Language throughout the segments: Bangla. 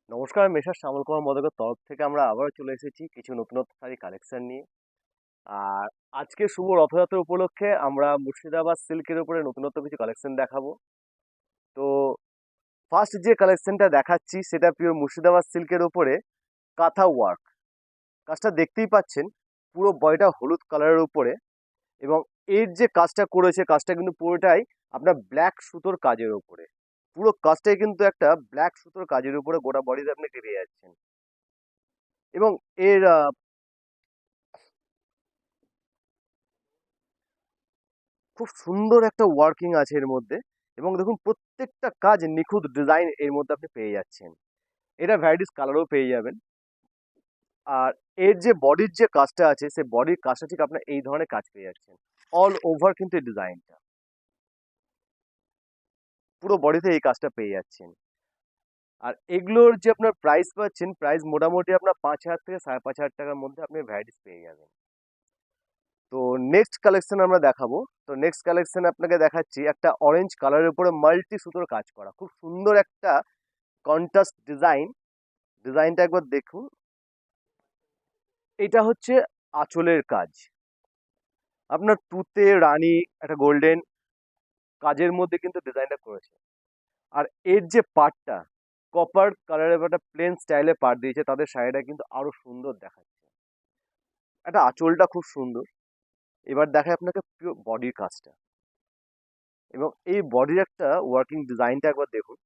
নমস্কার, মেসার শ্যামল কুমার মোদকের তরফ থেকে আমরা আবারও চলে এসেছি কিছু নতুনত্ব শাড়ি কালেকশন নিয়ে। আর আজকে শুভ রথযাত্রা উপলক্ষে আমরা মুর্শিদাবাদ সিল্কের উপরে নতুনত্ব কিছু কালেকশন দেখাবো। তো ফার্স্ট যে কালেকশনটা দেখাচ্ছি সেটা পিওর মুর্শিদাবাদ সিল্কের উপরে কাঁথা ওয়ার্ক। কাজটা দেখতেই পাচ্ছেন, পুরো বডিটা হলুদ কালারের উপরে, এবং এর যে কাজটা করেছে কাজটা কিন্তু পুরোটাই আপনার ব্ল্যাক সুতোর কাজের উপরে। পুরো কাজটাই কিন্তু একটা ব্ল্যাক সুতোর কাজের উপরে গোটা বডিতে আপনি পেয়ে যাচ্ছেন। এবং এর খুব সুন্দর একটা ওয়ার্কিং আছে এর মধ্যে। এবং দেখুন, প্রত্যেকটা কাজ নিখুঁত ডিজাইন এর মধ্যে আপনি পেয়ে যাচ্ছেন। এটা ভ্যারাইটিস কালারও পেয়ে যাবেন। আর এর যে বডির যে কাজটা আছে সেই বডির কাজটা ঠিক আপনার এই ধরনের কাজ পেয়ে যাচ্ছেন। অল ওভার কিন্তু এই ডিজাইনটা, পুরো বডিতে এই কাজটা পেয়ে যাচ্ছেন। আর এগুলোর যে আপনার প্রাইস পাচ্ছেন, প্রাইস মোটামুটি আপনার 5,000 থেকে 5,500 টাকার মধ্যে আপনি ভ্যারাইটিস পেয়ে যাবেন। তো নেক্সট কালেকশন আমরা দেখাবো। তো নেক্সট কালেকশন আপনাকে দেখাচ্ছি একটা অরেঞ্জ কালারের উপরে মাল্টি সুতোর কাজ করা, খুব সুন্দর একটা কন্ট্রাস্ট ডিজাইন। ডিজাইনটা একবার দেখুন। এটা হচ্ছে আঁচলের কাজ, আপনার তুতে রানী একটা গোল্ডেন কাজের মধ্যে কিন্তু ডিজাইনটা করেছে। আর এর যে পার্টটা কপার কালারের একটা প্লেন স্টাইলে পার্ট দিয়েছে, তাদের শাড়িটা কিন্তু আরো সুন্দর দেখাচ্ছে। একটা আঁচলটা খুব সুন্দর। এবার দেখায় আপনাকে পিওর বডির কাজটা, এবং এই বডির একটা ওয়ার্কিং ডিজাইনটা একবার দেখুন।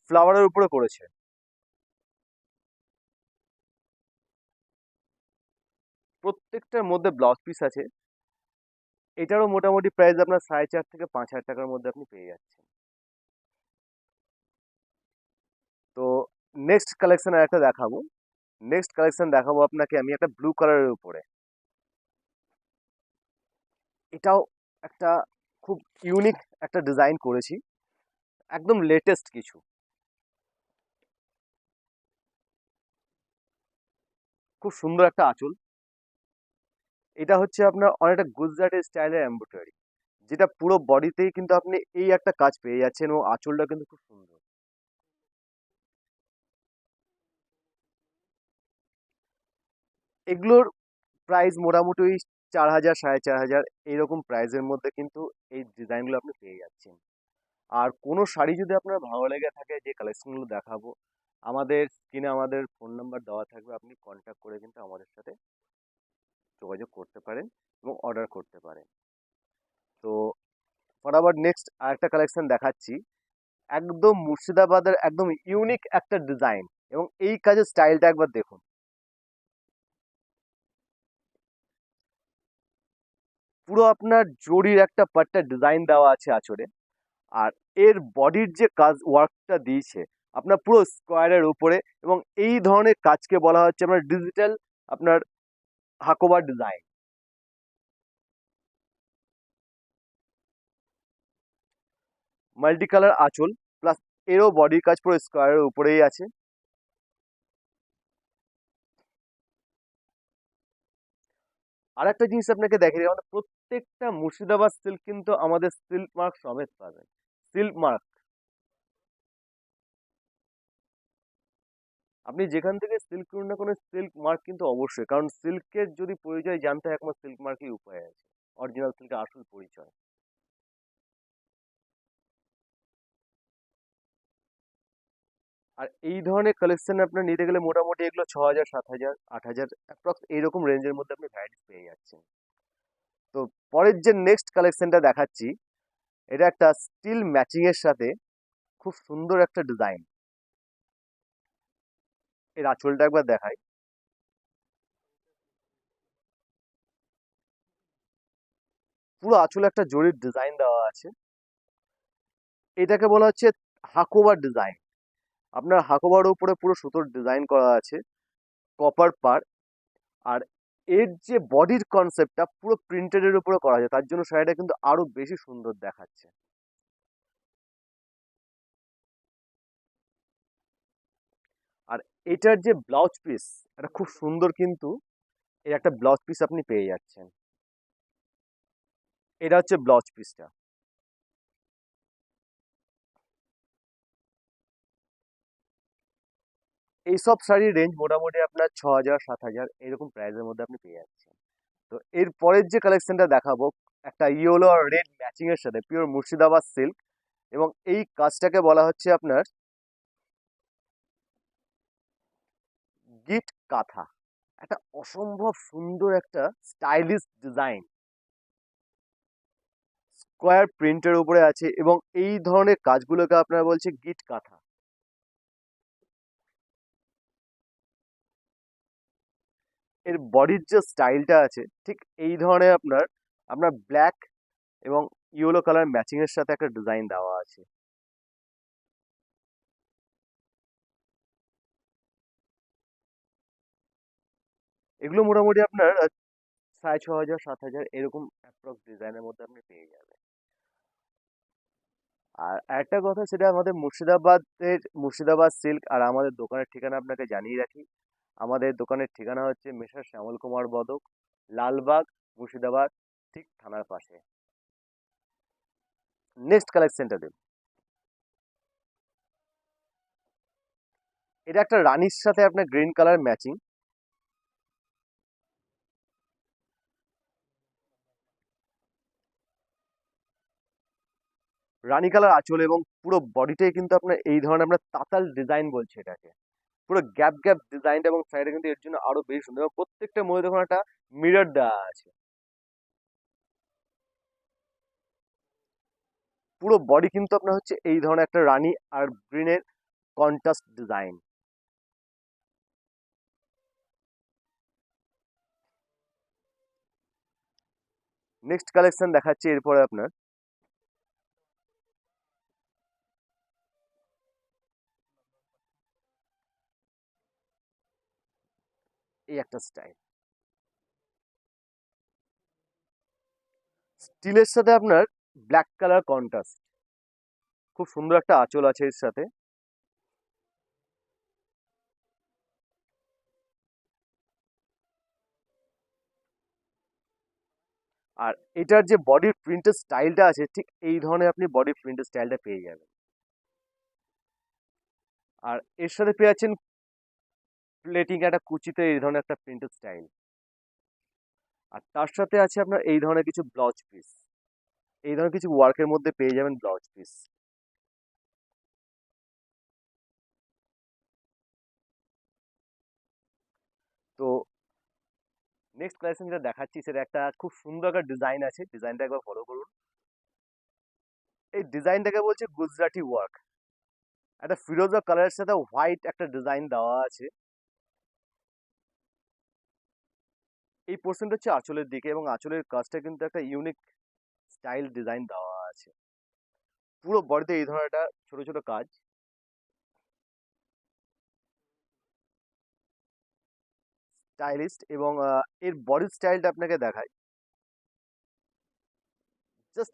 ফ্লাওয়ারের উপরে করেছে। প্রত্যেকটার মধ্যে ব্লাউজ পিস আছে। এটারও মোটামুটি প্রাইস আপনার 4,500 থেকে 5,000 টাকার মধ্যে আপনি পেয়ে যাচ্ছেন। তো নেক্সট কালেকশন আর একটা দেখাবো। নেক্সট কালেকশন দেখাবো আপনাকে আমি একটা ব্লু কালারের উপরে। এটাও একটা খুব ইউনিক একটা ডিজাইন করেছি, একদম লেটেস্ট কিছু। খুব সুন্দর একটা আঁচল। এটা হচ্ছে আপনার অনেকটা গুজরাটি স্টাইলের এমব্রয়ডারি, যেটা পুরো বডিতেই কিন্তু আপনি এই একটা কাজ পেয়ে যাচ্ছেন, এবং আঁচলটা কিন্তু খুব সুন্দর। এগুলোর প্রাইস মোটামুটি ওই 4,000 4,500 এইরকম প্রাইসের মধ্যে কিন্তু এই ডিজাইনগুলো আপনি পেয়ে যাচ্ছেন। আর কোনো শাড়ি যদি আপনার ভালো লেগে থাকে, যে কালেকশনগুলো দেখাবো, আমাদের স্ক্রিনে আমাদের ফোন নাম্বার দেওয়া থাকবে, আপনি কন্ট্যাক্ট করে কিন্তু আমাদের সাথে যোগাযোগ করতে পারেন এবং অর্ডার করতে পারেন। তো ফটাফট নেক্সট আরেকটা কালেকশন দেখাচ্ছি। একদম মুর্শিদাবাদের একদম ইউনিক একটা ডিজাইন, এবং এই কাজের স্টাইলটা একবার দেখুন। পুরো আপনার জরির একটা পাট্টা ডিজাইন দেওয়া আছে আঁচড়ে। আর এর বডির যে কাজ ওয়ার্কটা দিয়েছে আপনার পুরো স্কোয়ারের উপরে, এবং এই ধরনের কাজকে বলা হচ্ছে আপনার ডিজিটাল আপনার হাকোবা ডিজাইন। মাল্টি কালার আঁচল, প্লাস এরও বডির কাজ পুরো স্কোয়ারের উপরেই আছে। আর একটা জিনিস আপনাকে দেখে দিই, আমাদের প্রত্যেকটা মুর্শিদাবাদ সিল্ক কিন্তু আমাদের সিল্ক মার্ক সমেত পাবেন। সিল্ক মার্ক, আপনি যেখান থেকে সিল্ক কিনুন না কোনো সিল্ক মার্ক কিন্তু অবশ্যই, কারণ সিল্কের যদি পরিচয় জানতে হয় একমাত্র সিল্ক মার্কই উপায় আছে, অরিজিনাল সিল্কের আসল পরিচয়। আর এই ধরনের কালেকশন আপনার নিতে গেলে মোটামুটি এগুলো 6,000 7,000 8,000 অ্যাপ্রক্স এইরকম রেঞ্জের মধ্যে আপনি ভ্যারাইটিস পেয়ে যাচ্ছেন। তো পরের যে নেক্সট কালেকশনটা দেখাচ্ছি, এটা একটা স্টিল ম্যাচিং এর সাথে খুব সুন্দর একটা ডিজাইন। এর আঁচলটা একবার দেখাই। পুরো আঁচলে একটা জরির ডিজাইন দেওয়া আছে। এটাকে বলা হচ্ছে হাকোবার ডিজাইন। আপনার হাকোবার উপরে পুরো সুতোর ডিজাইন করা আছে, কপার পার। আর এর যে বডির কনসেপ্টটা পুরো প্রিন্টেড এর উপরে করা আছে, তার জন্য শাড়িটা কিন্তু আরো বেশি সুন্দর দেখাচ্ছে। আর এটার যে ব্লাউজ পিস, এটা খুব সুন্দর কিন্তু। এর একটা ব্লাউজ পিস আপনি পেয়ে যাচ্ছেন। এটা হচ্ছে ব্লাউজ পিসটা। এইসব শাড়ির রেঞ্জ মোটামুটি আপনার 6,000 7,000 এরকম প্রাইসের মধ্যে আপনি পেয়ে যাচ্ছেন। তো এর পরের যে কালেকশনটা দেখাবো, একটা ইয়েলো আর রেড ম্যাচিং এর সাথে পিওর মুর্শিদাবাদ সিল্ক, এবং এই কাজটাকে বলা হচ্ছে আপনার গিট কাঁথা। একটা অসম্ভব সুন্দর একটা স্টাইলিশ ডিজাইন স্কোয়ার প্রিন্টের উপরে আছে, এবং এই ধরনের কাজগুলোকে আপনারা বলছে গিট কাঁথা। এর বডির যে স্টাইলটা আছে ঠিক এই ধরনের আপনার আপনার ব্ল্যাক এবং ইয়েলো কালার ম্যাচিং এর সাথে একটা ডিজাইন দেওয়া আছে। এগুলো মোটামুটি আপনার 6,500 7,000 এরকম অ্যাপ্রক্স ডিজাইনের মধ্যে আপনি পেয়ে যাবেন। আর একটা কথা, সেটা আমাদের মুর্শিদাবাদ সিল্ক আর আমাদের দোকানের ঠিকানা আপনাকে জানিয়ে রাখি। আমাদের দোকানের ঠিকানা হচ্ছে মেসার শ্যামল কুমার বদক, লালবাগ, মুর্শিদাবাদ, ঠিক থানার পাশে। নেক্সট কালেকশনটা দেখুন। এটা একটা রানীর সাথে আপনার গ্রিন কালার ম্যাচিং। রানী কালার আঁচল, এবং পুরো বডিটাই কিন্তু আপনার এই ধরনের আমরা তাতাল ডিজাইন বলছি এটাকে। পুরো গ্যাপ গ্যাপ ডিজাইনটা এবং সাইডে কিন্তু এর জন্য আরো বেশি সুন্দর, এবং প্রত্যেকটা মধ্যে দেখুন একটা মিরর দেওয়া আছে। পুরো বডি কিন্তু আপনার হচ্ছে এই ধরনের একটা রানী আর গ্রিনের কন্ট্রাস্ট ডিজাইন। নেক্সট কালেকশন দেখাচ্ছি এরপরে আপনার এই একটা স্টাইল স্টিলের সাথে আপনার ব্ল্যাক কালার কন্ট্রাস্ট, খুব সুন্দর একটা আঁচল আছে এর সাথে। আর এটার যে বডির প্রিন্টের স্টাইলটা আছে ঠিক এই ধরনের আপনি বডি প্রিন্টের স্টাইলটা পেয়ে যাবেন। আর এর সাথে পেয়ে যাচ্ছেন প্লেটিং একটা কুচিতে এই ধরনের একটা প্রিন্টেড স্টাইল। আর তার সাথে আছে আপনার এই ধরনের কিছু ব্লাউজ পিস, এই ধরনের কিছু ওয়ার্কের মধ্যে পেয়ে যাবেন ব্লাউজ পিস। তো নেক্সট কালেকশন যেটা দেখাচ্ছি সেটা একটা খুব সুন্দর একটা ডিজাইন আছে, ডিজাইনটা একবার ফলো করুন। এই ডিজাইনটাকে বলছে গুজরাটি ওয়ার্ক। একটা ফিরোজা কালারের সাথে হোয়াইট একটা ডিজাইন দেওয়া আছে। এই পোর্শনটা হচ্ছে আঁচলের দিকে, এবং আঁচলের কাজটা কিন্তু একটা ইউনিক স্টাইল ডিজাইন দেওয়া আছে। পুরো বডিতে এই ধরনের একটা ছোট ছোট কাজ। স্টাইলিস্ট, এবং এর বডি স্টাইলটা আপনাকে দেখায়। জাস্ট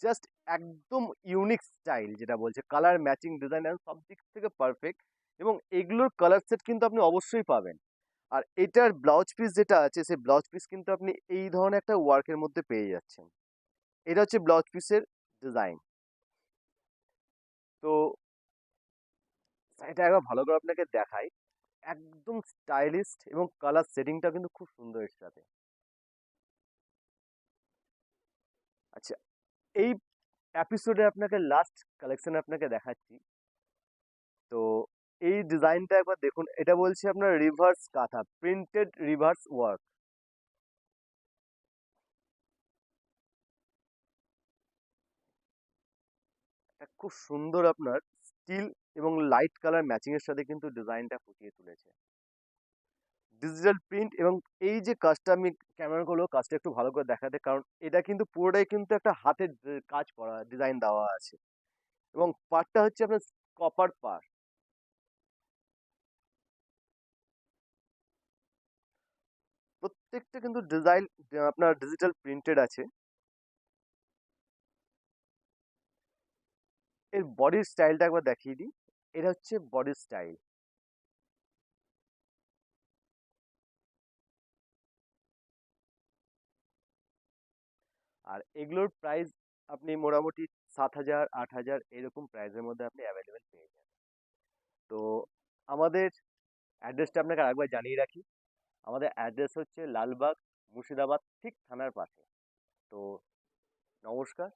জাস্ট একদম ইউনিক স্টাইল, যেটা বলছে কালার ম্যাচিং ডিজাইন সব দিক থেকে পারফেক্ট, এবং এগুলোর কালার সেট কিন্তু আপনি অবশ্যই পাবেন। আর এটার ব্লাউজ পিস যেটা আছে সেই ব্লাউজ পিস কিন্তু আপনি এই ধরনের একটা ওয়ার্কের মধ্যে পেয়ে যাচ্ছেন। এটা হচ্ছে ব্লাউজ পিসের ডিজাইন। তো এটা একবার ভালো করে আপনাকে দেখাই। একদম স্টাইলিস্ট, এবং কালার সেটিংটা কিন্তু খুব সুন্দর এর সাথে। আচ্ছা, এই এপিসোডে আপনাকে লাস্ট কালেকশন আপনাকে দেখাচ্ছি। তো এই ডিজাইনটা একবার দেখুন, এটা বলছি আপনার রিভার্স কাঁথা, প্রিন্টেড রিভার্স ওয়ার্ক। খুব সুন্দর আপনার স্টিল এবং লাইট কালার ম্যাচিং এর সাথে কিন্তু ডিজাইনটা ফুটিয়ে তুলেছে। ডিজিটাল প্রিন্ট, এবং এই যে কাজটা আমি ক্যামেরা করলো কাজটা একটু ভালো করে দেখাতে, কারণ এটা কিন্তু পুরোটাই কিন্তু একটা হাতের কাজ করা ডিজাইন দেওয়া আছে, এবং পার্টটা হচ্ছে আপনার কপার পার। প্রত্যেকটা কিন্তু ডিজাইন আপনার ডিজিটাল প্রিন্টেড আছে। এর বডির স্টাইলটা একবার দেখিয়ে দিই। এটা হচ্ছে বডির স্টাইল। আর এগুলোর প্রাইস আপনি মোটামুটি 7,000 8,000 এরকম প্রাইসের মধ্যে আপনি অ্যাভেলেবেল পেয়ে যাবেন। তো আমাদের অ্যাড্রেসটা আপনাকে আরেকবার জানিয়ে রাখি। আমাদের অ্যাড্রেস হচ্ছে লালবাগ, মুর্শিদাবাদ, ঠিক থানার পাশে। তো নমস্কার।